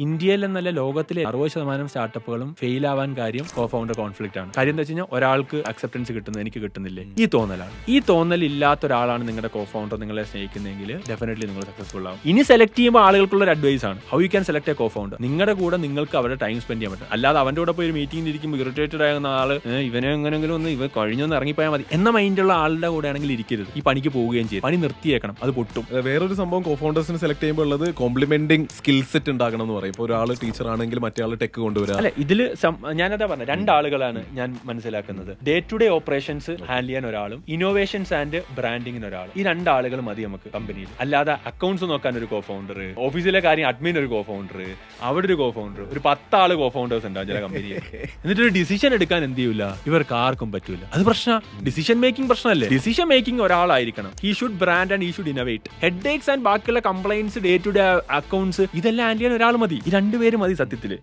ഇന്ത്യയിൽ എന്നല്ല ലോകത്തിലെ 60% സ്റ്റാർട്ടപ്പുകളും ഫെയിൽ ആവാൻ കാര്യം കോ ഫൗണ്ടർ കോൺഫ്ലിക്റ്റ് ആണ്. കാര്യം എന്താ വെച്ച് കഴിഞ്ഞാൽ ഒരാൾക്ക് അക്സെപ്റ്റൻസ് കിട്ടുന്നത് എനിക്ക് കിട്ടുന്നില്ലേ, ഈ തോന്നലാണ്. ഈ തോന്നൽ ഇല്ലാത്ത ഒരാളാണ് നിങ്ങളുടെ കോ ഫൗണ്ടർ നിങ്ങളെ സ്നേഹിക്കുന്നതെങ്കിൽ ഡെഫിനറ്റ്ലി നിങ്ങൾ സക്സസ്ഫുൾ ആവും. ഇനി സെലക്ട് ചെയ്യുമ്പോൾ ആളുകൾക്കുള്ള ഒരു അഡ്വൈസ് ആണ് how you can select A co founder. നിങ്ങളുടെ കൂടെ നിങ്ങൾക്ക് അവരുടെ ടൈം സ്പെൻഡ് ചെയ്യാൻ പറ്റും. അല്ലാതെ അവന്റെ കൂടെ പോയി ഒരു മീറ്റിംഗിൽ ഇരിക്കുമ്പോൾ ഇറിറ്റേറ്റഡ് ആകുന്ന ആള് ഇവനെ എങ്ങനെങ്കിലും ഒന്ന് ഇവ കഴിഞ്ഞൊന്ന് ഇറങ്ങിപ്പോയാൽ മതി എന്ന മൈൻഡുള്ള ആളുടെ കൂടെ ആണെങ്കിൽ ഇരിക്കരുത്. ഈ പണിക്ക് പോവുകയും ചെയ്യും. പണി നിർത്തിയേക്കണം, അത് പൊട്ടും. വേറൊരു സംഭവം കോ ഫൗണ്ടേഴ്സിന് സെലക്ട് ചെയ്യുമ്പോൾ ഉള്ളത് കോംപ്ലിമെന്റിംഗ് സ്കിൽ സെറ്റ് ഉണ്ടാകണം എന്ന് പറയും. ഇപ്പോൾ ഒരാൾ ടീച്ചർ ആണെങ്കിൽ മറ്റേ ആൾ ടെക് കൊണ്ടുവരാം. അല്ലെ, ഇതില് ഞാനതാ പറഞ്ഞ രണ്ടാളുകളാണ് ഞാൻ മനസ്സിലാക്കുന്നത്. Day to day operations handle ചെയ്യാൻ ഒരാളും ഇന്നോവേഷൻസ് ആൻഡ് ബ്രാൻഡിങ്ങിന് ഒരാളും. ഈ രണ്ടാളുകൾ മതി നമുക്ക് കമ്പനിയിൽ. അല്ലാതെ അക്കൗണ്ട്സ് നോക്കാൻ ഒരു കോ ഫൗണ്ടർ, ഓഫീസിലെ കാര്യം അഡ്മിൻ ഒരു കോ ഫൗണ്ടർ, അവിടെ ഒരു കോ ഫൗണ്ടർ, ഒരു 10 ആള് കോ ഫൗണ്ടേഴ്സ് ഉണ്ടാവും ചില കമ്പനിയിൽ. എന്നിട്ടൊരു ഡിസിഷൻ എടുക്കാൻ എന്ത് ചെയ്യൂല, ഇവർക്ക് ആർക്കും പറ്റൂല. അത് പ്രശ്നം. ഡിസിഷൻ മേക്കിംഗ് പ്രശ്നമല്ലേ? ഡിസിഷൻ മേക്കിംഗ് ഒരാളായിരിക്കണം. He should brand and he should innovate. Head ex and ബാക്കിയുള്ള compliance, day to day accounts, ഇതെല്ലാം ഹാൻഡിൽ ചെയ്യാൻ ഒരാൾ മതി. ഈ രണ്ടുപേര് മതി സത്യത്തില്.